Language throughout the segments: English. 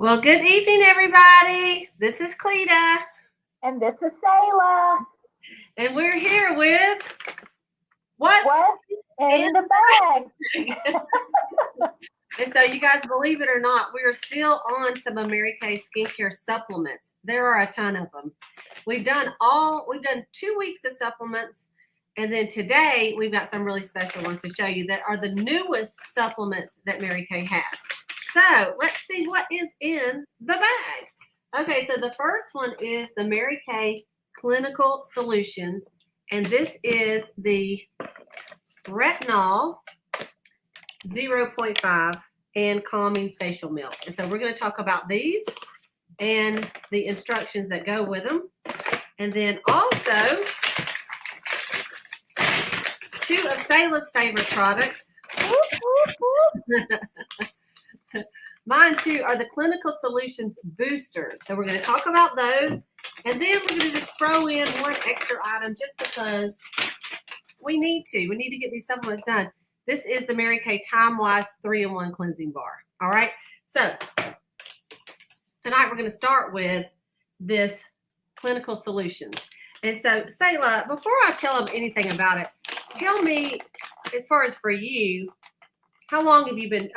Well, good evening, everybody. This is Cleta. And this is Sayla. And we're here with What's in the bag? And so you guys, believe it or not, we are still on some of Mary Kay skincare supplements. There are a ton of them. We've done 2 weeks of supplements. And then today we've got some really special ones to show you that are the newest supplements that Mary Kay has. So let's see what is in the bag. Okay, so the first one is the Mary Kay Clinical Solutions. And this is the Retinol 0.5 and Calming Facial Milk. And so we're going to talk about these and the instructions that go with them. And then also 2 of Sayla's favorite products. Mine too are the Clinical Solutions boosters. So we're going to talk about those. And then we're going to just throw in one extra item just because we need to. We need to get these supplements done. This is the Mary Kay Time-Wise 3-in-1 Cleansing Bar. All right. So tonight we're going to start with this Clinical Solutions. And so, Sayla, before I tell them anything about it, tell me, as far as for you, how long have you been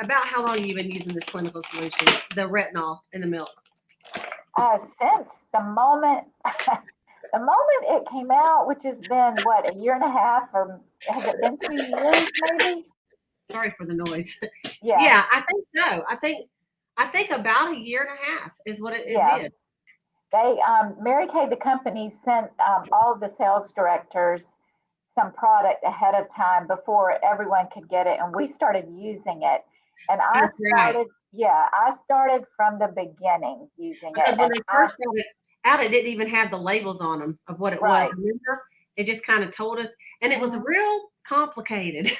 using this Clinical Solution, the retinol in the milk? Since the moment it came out, which has been what, a year and a half, or has it been 2 years maybe? Sorry for the noise. Yeah. Yeah, I think so. I think about a year and a half is what it did. They Mary Kay, the company, sent all of the sales directors some product ahead of time before everyone could get it, and we started using it. And I started from the beginning using it. Because when they first brought it out, it didn't even have the labels on them of what it was. Remember? It just kind of told us, and it was real complicated.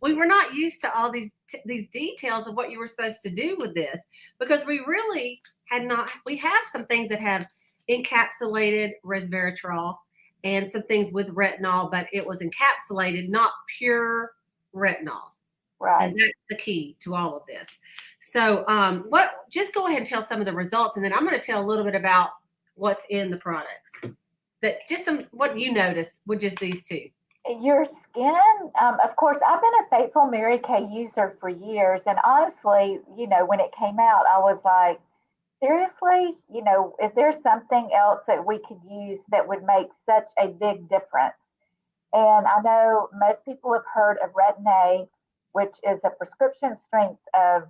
We were not used to all these details of what you were supposed to do with this, because we really had not. We have some things that have encapsulated resveratrol and some things with retinol, but it was encapsulated, not pure retinol. Right. And that's the key to all of this. So just go ahead and tell some of the results, and then I'm going to tell a little bit about what's in the products. What you noticed with just these 2. Your skin, of course, I've been a faithful Mary Kay user for years. And honestly, when it came out, I was like, seriously, is there something else that we could use that would make such a big difference? And I know most people have heard of Retin-A, which is a prescription strength of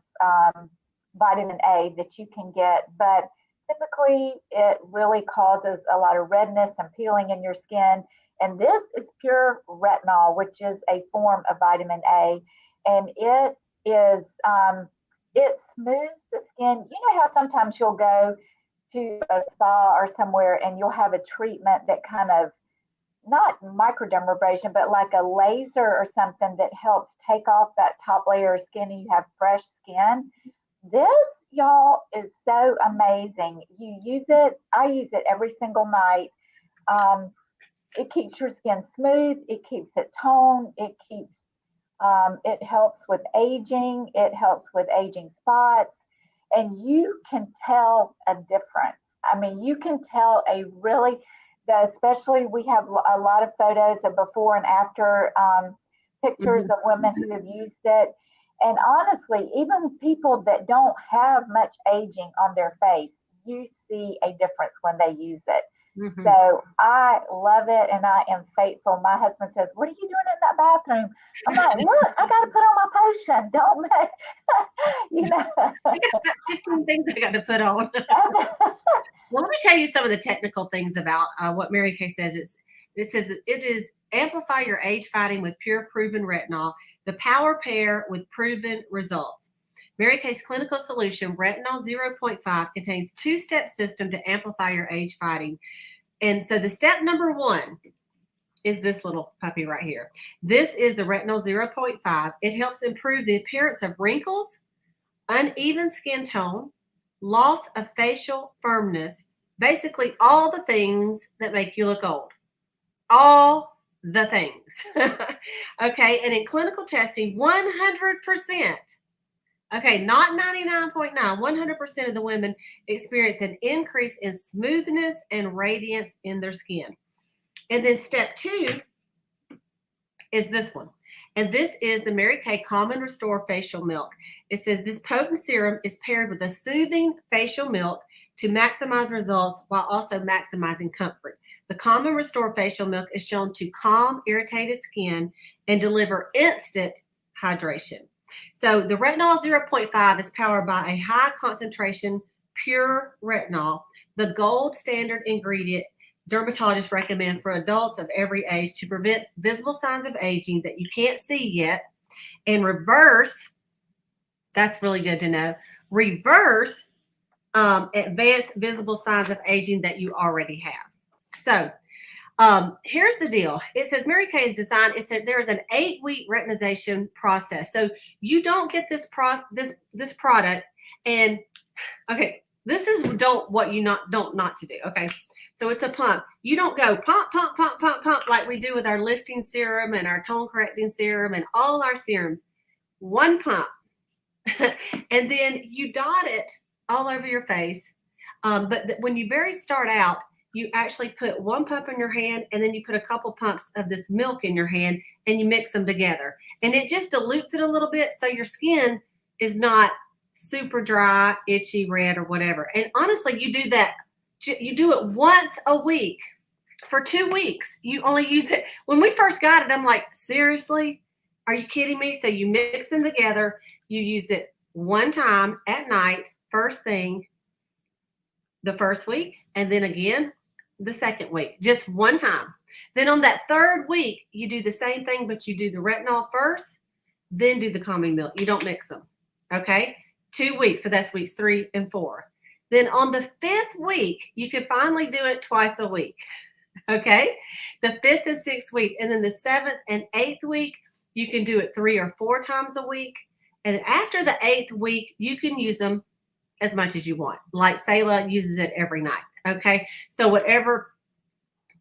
vitamin A that you can get, but typically it really causes a lot of redness and peeling in your skin. And this is pure retinol, which is a form of vitamin A, and it is it smooths the skin. You know how sometimes you'll go to a spa or somewhere and you'll have a treatment that kind of, not microdermabrasion, but like a laser or something that helps take off that top layer of skin and you have fresh skin. This, y'all, is so amazing. You use it. I use it every single night. It keeps your skin smooth. It keeps it toned. It helps with aging. It helps with aging spots. And you can tell a difference. I mean, you can tell especially we have a lot of photos of before and after pictures of women who have used it. And honestly, even people that don't have much aging on their face, you see a difference when they use it. Mm-hmm. So I love it, and I am faithful. My husband says, "What are you doing in that bathroom?" I'm like, "Look, I got to put on my potion. Don't make, I got 15 things I got to put on." Well, let me tell you some of the technical things about what Mary Kay says. It says that it is amplify your age fighting with pure proven retinol, the power pair with proven results. Mary Kay's Clinical Solution, Retinol 0.5, contains 2-step system to amplify your age fighting. And so the step number 1 is this little puppy right here. This is the Retinol 0.5. It helps improve the appearance of wrinkles, uneven skin tone, loss of facial firmness, basically all the things that make you look old. All the things. Okay, and in clinical testing, 100% Okay, not 99.9, 100% of the women experience an increase in smoothness and radiance in their skin. And then step 2 is this one. And this is the Mary Kay Calm & Restore Facial Milk. It says this potent serum is paired with a soothing facial milk to maximize results while also maximizing comfort. The Calm & Restore Facial Milk is shown to calm irritated skin and deliver instant hydration. So the Retinol 0.5 is powered by a high concentration pure retinol, the gold standard ingredient dermatologists recommend for adults of every age to prevent visible signs of aging that you can't see yet, and reverse, that's really good to know, reverse advanced visible signs of aging that you already have. So here's the deal. It says Mary Kay is designed, it said there's an 8-week retinization process. So you don't get this product and, okay, this is what you don't to do, okay? So it's a pump. You don't go pump, pump, pump, pump, pump like we do with our lifting serum and our tone correcting serum and all our serums. One pump. And then you dot it all over your face. But when you start out, you actually put one pump in your hand and then you put a couple pumps of this milk in your hand and you mix them together. And it just dilutes it a little bit so your skin is not super dry, itchy, red, or whatever. And honestly, you do it once a week for 2 weeks. You only use it. When we first got it, I'm like, seriously? Are you kidding me? So you mix them together. You use it one time at night, first thing, the first week, and then again the second week, just one time. Then on that third week, you do the same thing, but you do the retinol first, then do the calming milk. You don't mix them. Okay? 2 weeks. So that's weeks 3 and 4. Then on the 5th week, you can finally do it twice a week. Okay? The 5th and 6th week. And then the 7th and 8th week, you can do it 3 or 4 times a week. And after the 8th week, you can use them as much as you want. Like Selah uses it every night. Okay? So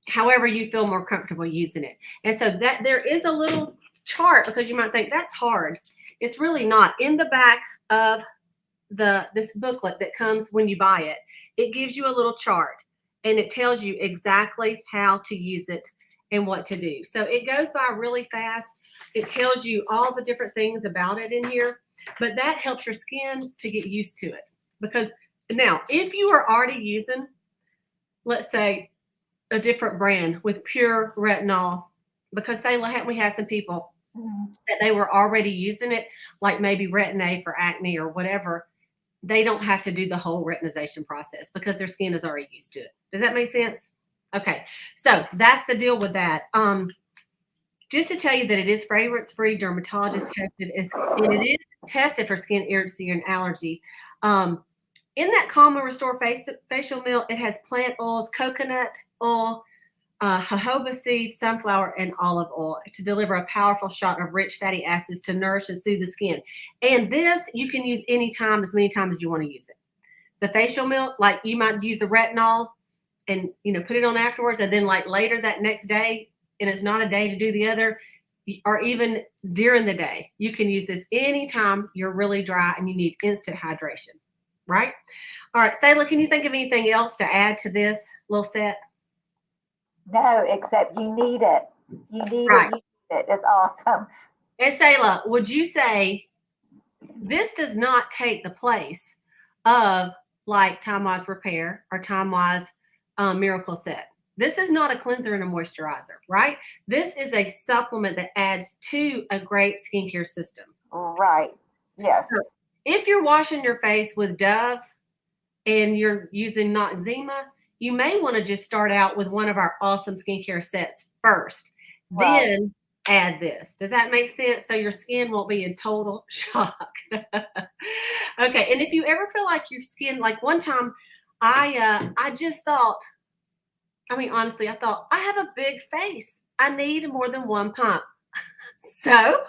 however you feel more comfortable using it. And so that there is a little chart, because you might think that's hard. It's really not. In the back of this booklet that comes when you buy it, it gives you a little chart and it tells you exactly how to use it and what to do. So it goes by really fast. It tells you all the different things about it in here, but that helps your skin to get used to it. Because now, if you are already using, let's say, a different brand with pure retinol, because say we had some people that they were already using it, like maybe Retin-A for acne or whatever, they don't have to do the whole retinization process because their skin is already used to it. Does that make sense? Okay, so that's the deal with that. Just to tell you that it is fragrance-free, dermatologist tested, and it is tested for skin irritancy and allergy. In that Calm & Restore facial milk, it has plant oils, coconut oil, jojoba seed, sunflower, and olive oil to deliver a powerful shot of rich fatty acids to nourish and soothe the skin. And this you can use anytime, as many times as you want to use it. The facial milk, like you might use the retinol and put it on afterwards, and then like later that next day, and it's not a day to do the other, or even during the day, you can use this anytime you're really dry and you need instant hydration. Right? All right, Selah, can you think of anything else to add to this little set? No, except you need it. You need right. it. You need it. It's awesome. And Selah, would you say this does not take the place of like Time Wise Repair or Time Wise Miracle Set? This is not a cleanser and a moisturizer, right? This is a supplement that adds to a great skincare system. Right. Yes. So if you're washing your face with Dove and you're using Noxzema, you may want to just start out with one of our awesome skincare sets first, then add this. Does that make sense? So your skin won't be in total shock. Okay. And if you ever feel like your skin, like one time I just thought, honestly, I thought I have a big face. I need more than one pump. So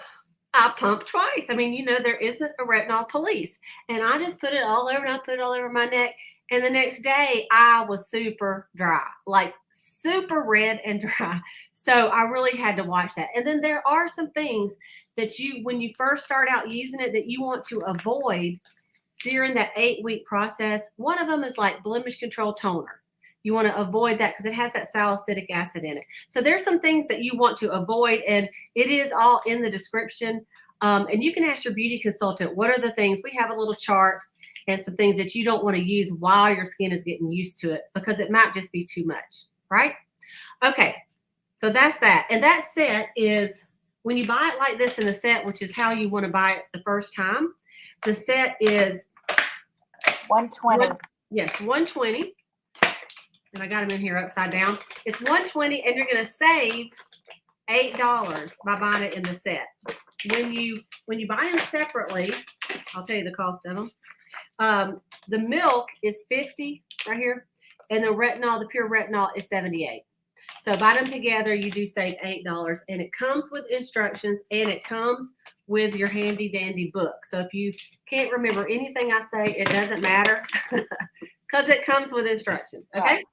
I pumped twice. There isn't a retinol police. And I just put it all over, and I put it all over my neck. And the next day, I was super dry, like super red and dry. So I really had to watch that. And then there are some things that you, when you first start out using it, that you want to avoid during that 8-week process. One of them is like blemish control toner. You want to avoid that because it has that salicylic acid in it. So there's some things that you want to avoid, and it is all in the description. And you can ask your beauty consultant, what are the things? We have a little chart and some things that you don't want to use while your skin is getting used to it, because it might just be too much, right? Okay, so that's that. And that set is, when you buy it like this in a set, which is how you want to buy it the first time, the set is 120. Yes, 120. And I got them in here upside down. It's 120, and you're going to save $8 by buying it in the set. When you buy them separately, I'll tell you the cost of them. The milk is 50 right here, and the retinol, the pure retinol, is 78. So buy them together, you do save $8, and it comes with instructions, and it comes with your handy dandy book. So if you can't remember anything I say, it doesn't matter because it comes with instructions. Okay. Right.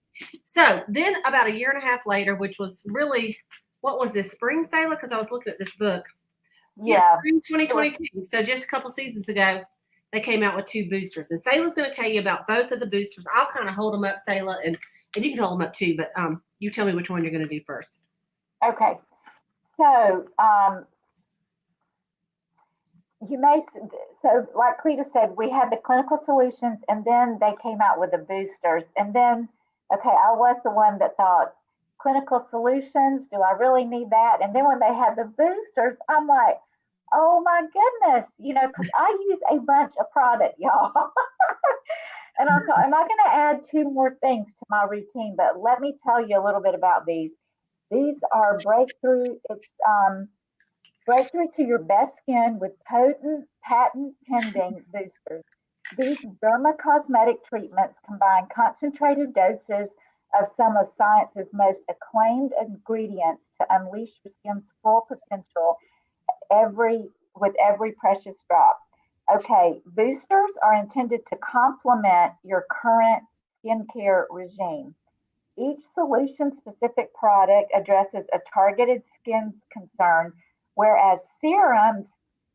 So then about a year and a half later, which was really, what was this, spring, Sayla? Because I was looking at this book. Yeah. Yes, spring 2022. So just a couple seasons ago, they came out with 2 boosters. And Sayla's going to tell you about both of the boosters. I'll kind of hold them up, Sayla, and you can hold them up too, but you tell me which one you're going to do first. Okay. So like Cleta said, we had the clinical solutions, and then they came out with the boosters. And then, okay, I was the one that thought, clinical solutions, do I really need that? And then when they had the boosters, I'm like, oh my goodness, because I use a bunch of product, y'all. And I thought, am I going to add 2 more things to my routine? But let me tell you a little bit about these. These are breakthrough. It's breakthrough to your best skin with potent, patent-pending boosters. These dermocosmetic treatments combine concentrated doses of some of science's most acclaimed ingredients to unleash your skin's full potential with every precious drop. Okay, boosters are intended to complement your current skincare regime. Each solution-specific product addresses a targeted skin concern, whereas serums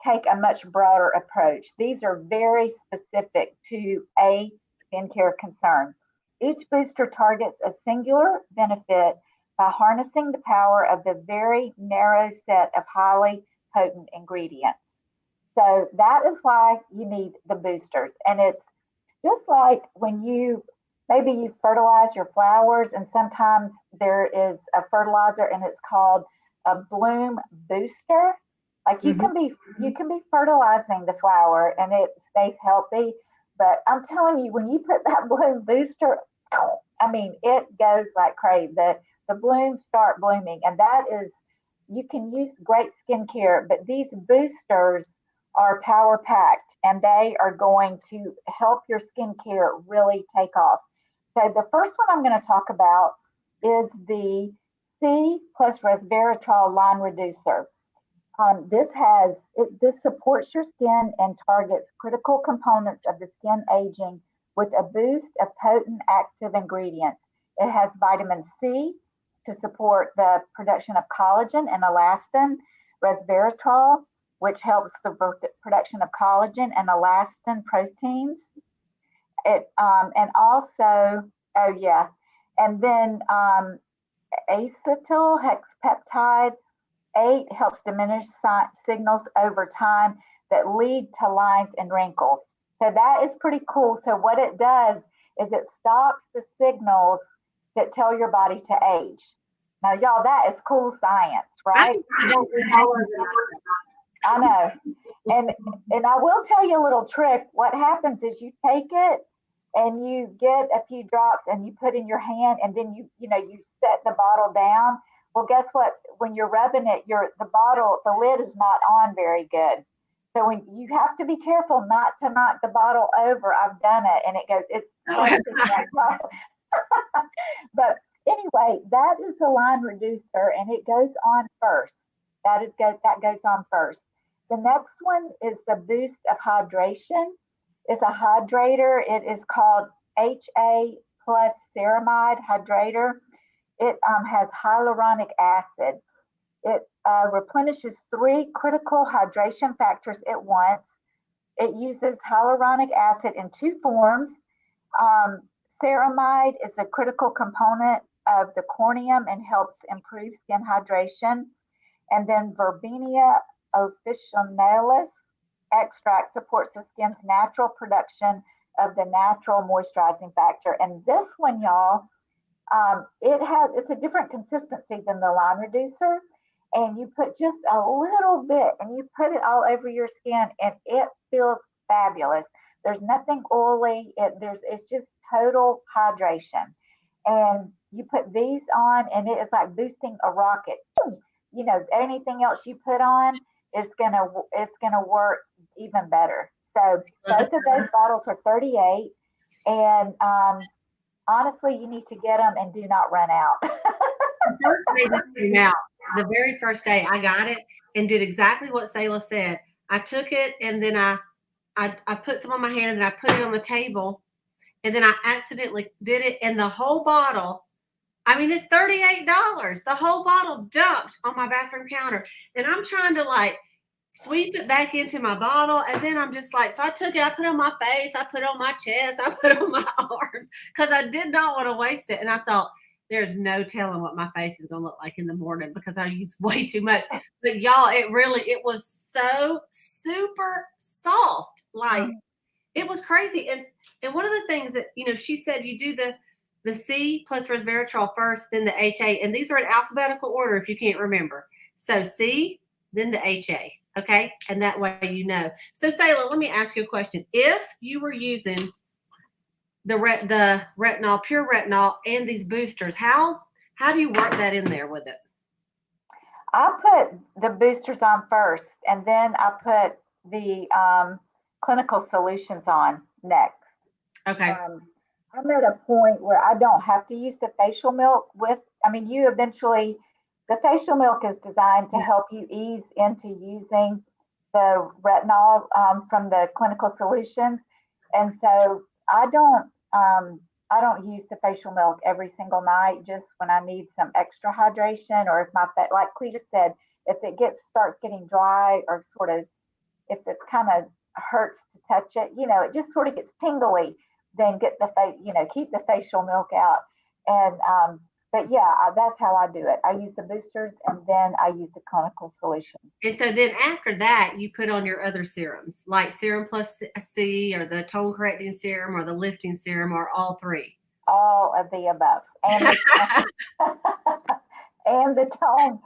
take a much broader approach. These are very specific to a skincare concern. Each booster targets a singular benefit by harnessing the power of the very narrow set of highly potent ingredients. So that is why you need the boosters. And it's just like when maybe you fertilize your flowers, and sometimes there is a fertilizer and it's called a bloom booster. Like you can be fertilizing the flower and it stays healthy. But I'm telling you, when you put that bloom booster, I mean, it goes like crazy. The blooms start blooming, and that is, you can use great skincare, but these boosters are power packed, and they are going to help your skincare really take off. So the first one I'm going to talk about is the C plus Resveratrol Line Reducer. This supports your skin and targets critical components of the skin aging with a boost of potent active ingredients. It has vitamin C to support the production of collagen and elastin, resveratrol, which helps the production of collagen and elastin proteins. And also, and then acetyl hexapeptide 8 helps diminish signals over time that lead to lines and wrinkles. So that is pretty cool. So what it does is it stops the signals that tell your body to age. Now, y'all, that is cool science, right? I know. And I will tell you a little trick. What happens is you take it and you get a few drops and you put in your hand, and then you set the bottle down. Well, guess what? When you're rubbing it, the lid is not on very good. So when you have to be careful not to knock the bottle over. I've done it, and it's but anyway, that is the line reducer, and it goes on first. That goes on first. The next one is the boost of hydration. It's a hydrator. It is called HA plus ceramide hydrator. It has hyaluronic acid. It replenishes 3 critical hydration factors at once. It uses hyaluronic acid in 2 forms. Ceramide is a critical component of the corneum and helps improve skin hydration. And then Verbena officinalis extract supports the skin's natural production of the natural moisturizing factor. And this one, y'all, it's a different consistency than the line reducer. And you put just a little bit and you put it all over your skin and it feels fabulous. There's nothing oily. It's just total hydration. And you put these on and it is like boosting a rocket. You know, anything else you put on, it's gonna work even better. So both of those bottles are 38. And honestly, you need to get them and do not run out. The first day this came out, the very first day I got it and did exactly what Selah said. I took it and then I put some on my hand and I put it on the table and then I accidentally did it and the whole bottle, I mean, it's $38. The whole bottle dumped on my bathroom counter and I'm trying to like sweep it back into my bottle. And then I'm just like, so I took it, I put it on my face, I put it on my chest, I put it on my arm because I did not want to waste it. And I thought, there's no telling what my face is going to look like in the morning because I use way too much. But y'all, it was so super soft. Like it was crazy. And one of the things that, you know, she said you do the C plus resveratrol first, then the HA. And these are in alphabetical order if you can't remember. So C, then the HA. Okay. And that way you know. So Selah, let me ask you a question. If you were using the retinol, pure retinol, and these boosters, how do you work that in there with it? I put the boosters on first, and then I put the clinical solutions on next. Okay. I'm at a point where I don't have to use the facial milk with. I mean, the facial milk is designed to help you ease into using the retinol from the clinical solutions, and so I don't use the facial milk every single night, just when I need some extra hydration, or if like Cleta said, if it starts getting dry or sort of, if it's kind of hurts to touch it, you know, it just sort of gets tingly, then keep the facial milk out. And, but yeah, that's how I do it. I use the boosters and then I use the clinical solution. And so then after that, you put on your other serums, like Serum Plus C or the Tone Correcting Serum or the Lifting Serum or all 3. All of the above. And and the tone,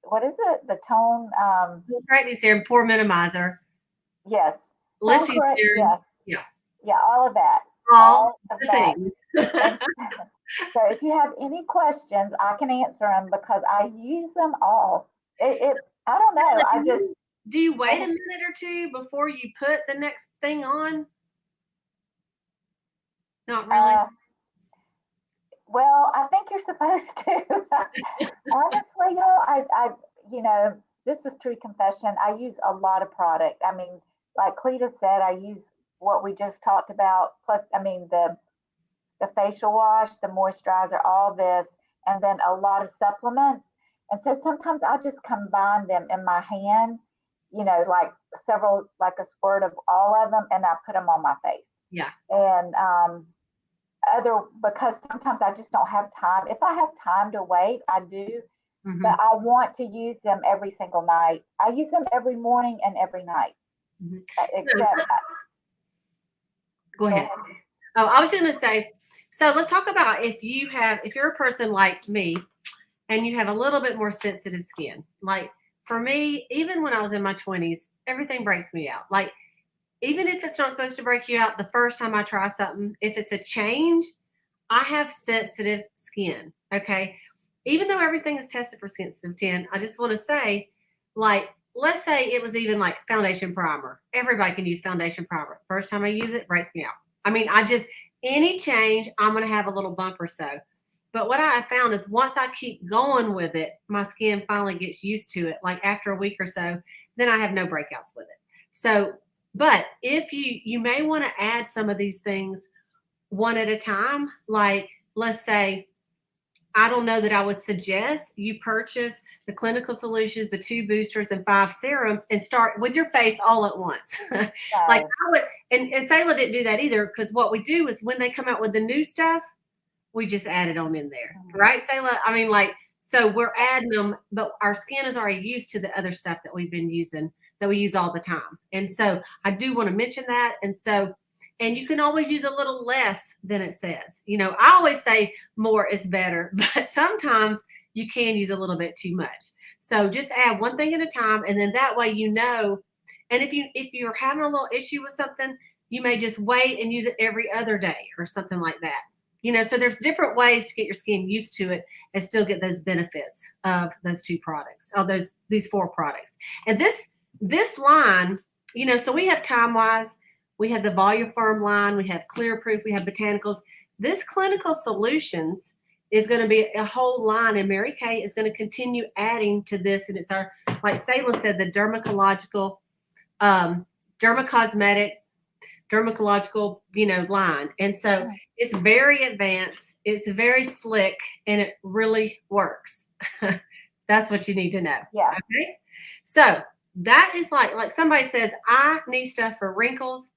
what is it? The tone. Correcting Serum, Pore Minimizer. Yes. Lifting Serum. Yeah. Yeah, all of that. All of the that. things. So if you have any questions, I can answer them because I use them all. I don't know. Do you wait a minute or two before you put the next thing on? Not really. Well, I think you're supposed to. Honestly, y'all, this is true confession. I use a lot of product. I mean, like Cleta said, I use what we just talked about. Plus, I mean, the facial wash, the moisturizer, all this, and then a lot of supplements. And so sometimes I just combine them in my hand, like a squirt of all of them, and I put them on my face. Yeah. And because sometimes I just don't have time. If I have time to wait, I do. Mm-hmm. But I want to use them every single night. I use them every morning and every night. Mm-hmm. Go ahead. Oh, I was going to say, so let's talk about if you're a person like me and you have a little bit more sensitive skin. Like for me, even when I was in my 20s, everything breaks me out. Like even if it's not supposed to break you out the first time I try something, if it's a change, I have sensitive skin. Okay. Even though everything is tested for sensitive 10, I just want to say, like, let's say it was even like foundation primer. Everybody can use foundation primer. First time I use it, breaks me out. I mean, any change, I'm going to have a little bump or so. But what I found is once I keep going with it, my skin finally gets used to it. Like after a week or so, then I have no breakouts with it. So But if you may want to add some of these things one at a time, like let's say, I don't know that I would suggest you purchase the clinical solutions, the 2 boosters and 5 serums and start with your face all at once. Like No. I would, and Sayla didn't do that either, because what we do is when they come out with the new stuff, we just add it on in there. Right, Sayla? I mean, like, so we're adding them, but our skin is already used to the other stuff that we've been using, that we use all the time. And so I do want to mention that. And so, and you can always use a little less than it says. You know, I always say more is better, but sometimes you can use a little bit too much. So just add one thing at a time, and then that way you know. And if you're having a little issue with something, you may just wait and use it every other day or something like that. You know, so there's different ways to get your skin used to it and still get those benefits of those 2 products, or these 4 products. And this line, you know, so we have Time Wise, we have the Volume Firm line, we have Clear Proof, we have Botanicals. This Clinical Solutions is going to be a whole line, and Mary Kay is going to continue adding to this. And it's our, like Sayla said, the dermatological, dermatological, you know, line. And so it's very advanced, it's very slick, and it really works. That's what you need to know. Yeah. Okay. So that is like somebody says, I need stuff for wrinkles.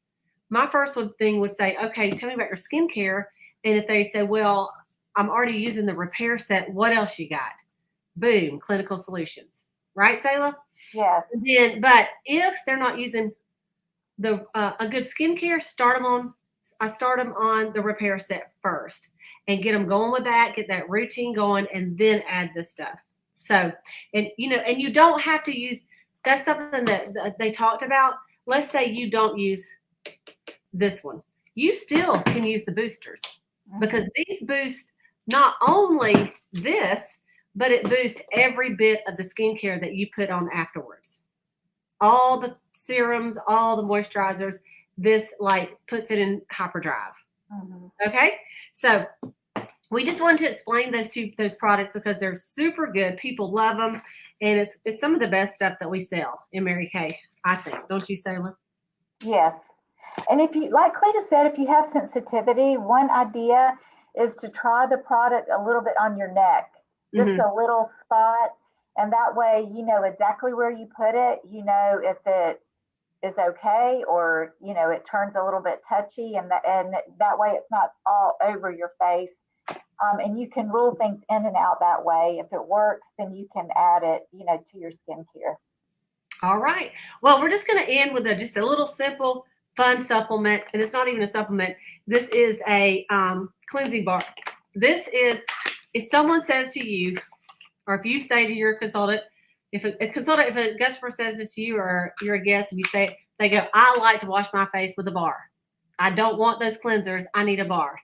My first thing would say, okay, tell me about your skincare. And if they say, well, I'm already using the repair set, what else you got? Boom, Clinical Solutions. Right, Sayla? Yes. Then, but if they're not using a good skincare, I start them on the repair set first and get them going with that, get that routine going, and then add this stuff. So, and you know, and you don't have to use, that's something that they talked about. Let's say you don't use this one. You still can use the boosters, because these boost not only this, but it boosts every bit of the skincare that you put on afterwards. All the serums, all the moisturizers, this like puts it in hyperdrive. Okay. So we just wanted to explain those products because they're super good. People love them. And it's some of the best stuff that we sell in Mary Kay, I think. Don't you, Sayla? Yes. And if you, like Cleta said, if you have sensitivity, one idea is to try the product a little bit on your neck, just a little spot. And that way, you know exactly where you put it. You know if it is okay, or you know it turns a little bit touchy, and that way it's not all over your face. And you can rule things in and out that way. If it works, then you can add it, you know, to your skincare. All right. Well, we're just going to end with just a little simple, fun supplement, and it's not even a supplement. This is a cleansing bar. This is, if someone says to you, or if you say to your consultant, if a customer says it to you, or you're a guest and you say it, they go, I like to wash my face with a bar. I don't want those cleansers. I need a bar.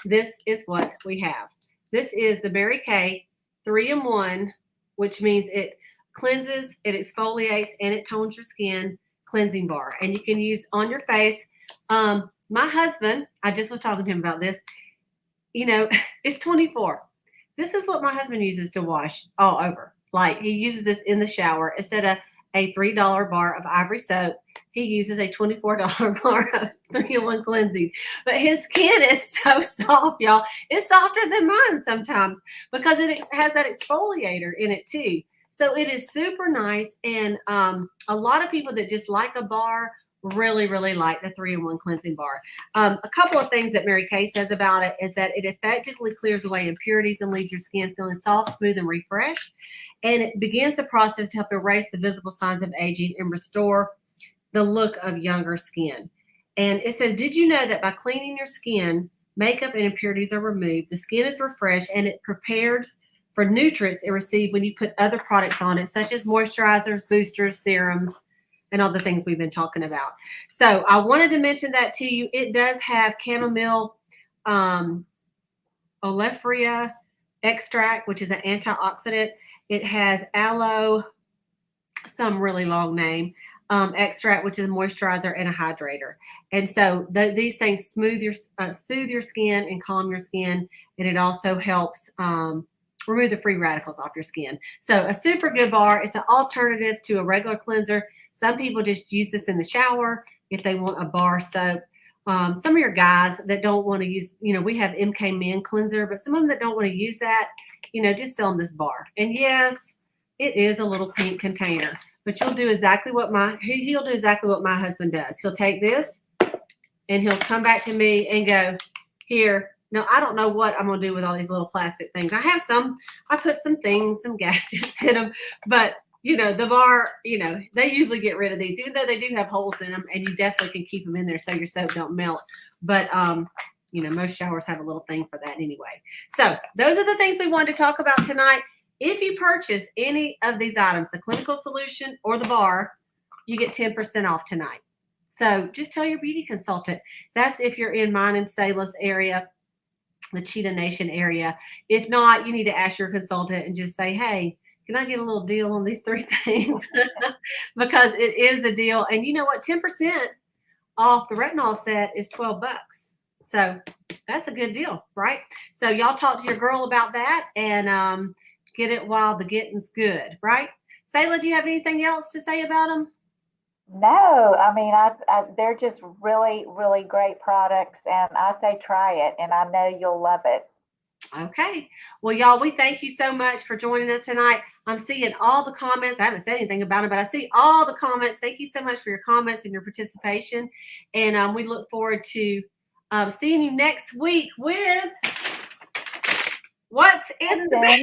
This is what we have. This is the Mary Kay 3-in-1, which means it cleanses, it exfoliates, and it tones your skin cleansing bar. And you can use on your face. My husband, I just was talking to him about this, you know, it's 24. This is what my husband uses to wash all over. Like, he uses this in the shower. Instead of a $3 bar of Ivory soap, he uses a $24 bar of 3-in-1 cleansing. But his skin is so soft, y'all. It's softer than mine sometimes because it has that exfoliator in it too. So it is super nice. And a lot of people that just like a bar really, really like the 3-in-1 cleansing bar. A couple of things that Mary Kay says about it is that it effectively clears away impurities and leaves your skin feeling soft, smooth, and refreshed. And it begins the process to help erase the visible signs of aging and restore the look of younger skin. And it says, did you know that by cleaning your skin, makeup and impurities are removed, the skin is refreshed, and it prepares for nutrients it received when you put other products on it, such as moisturizers, boosters, serums, and all the things we've been talking about. So I wanted to mention that to you. It does have chamomile oleifera extract, which is an antioxidant. It has aloe, some really long name, extract, which is a moisturizer and a hydrator. And so these things soothe your skin and calm your skin. And it also helps remove the free radicals off your skin. So a super good bar. It's an alternative to a regular cleanser. Some people just use this in the shower. if they want a bar soap. Some of your guys that don't want to use, we have MK Men cleanser, but some of them that don't want to use that, just sell them this bar. And yes, it is a little pink container, but he'll do exactly what my husband does. He'll take this and he'll come back to me and go, here. Now, I don't know what I'm going to do with all these little plastic things. I put some gadgets in them, but the bar, they usually get rid of these, even though they do have holes in them, and you definitely can keep them in there so your soap don't melt. But, most showers have a little thing for that anyway. So those are the things we wanted to talk about tonight. If you purchase any of these items, the clinical solution or the bar, you get 10% off tonight. So just tell your beauty consultant. That's if you're in mine and Selah's area, the Cheetah Nation area. If not, you need to ask your consultant and just say, hey, can I get a little deal on these 3 things? Because it is a deal. And you know what? 10% off the retinol set is $12. So that's a good deal, right? So y'all talk to your girl about that and get it while the getting's good, right? Selah, do you have anything else to say about them? No, I mean, they're just really, really great products, and I say try it, and I know you'll love it. Okay. Well, y'all, we thank you so much for joining us tonight. I'm seeing all the comments. I haven't said anything about it, but I see all the comments. Thank you so much for your comments and your participation. And we look forward to seeing you next week with What's in the Bag.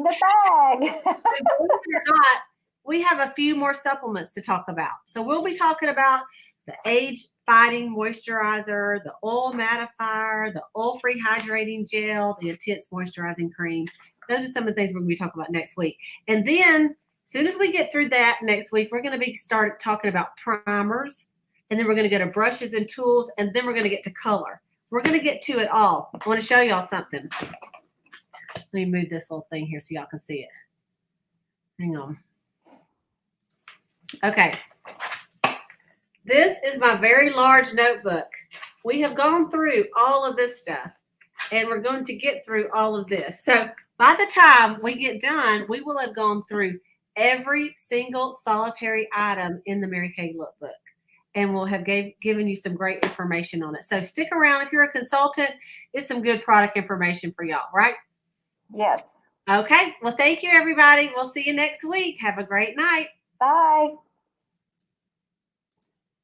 Believe it or not, we have a few more supplements to talk about. So we'll be talking about the age-fighting moisturizer, the oil mattifier, the oil-free hydrating gel, the intense moisturizing cream. Those are some of the things we're going to be talking about next week. And then as soon as we get through that next week, we're going to start talking about primers, and then we're going to go to brushes and tools, and then we're going to get to color. We're going to get to it all. I want to show y'all something. Let me move this little thing here so y'all can see it. Hang on. Okay. This is my very large notebook. We have gone through all of this stuff, and we're going to get through all of this. So by the time we get done, we will have gone through every single solitary item in the Mary Kay Lookbook, and we'll have given you some great information on it. So stick around. If you're a consultant, it's some good product information for y'all, right? Yes. Okay. Well, thank you, everybody. We'll see you next week. Have a great night. Bye.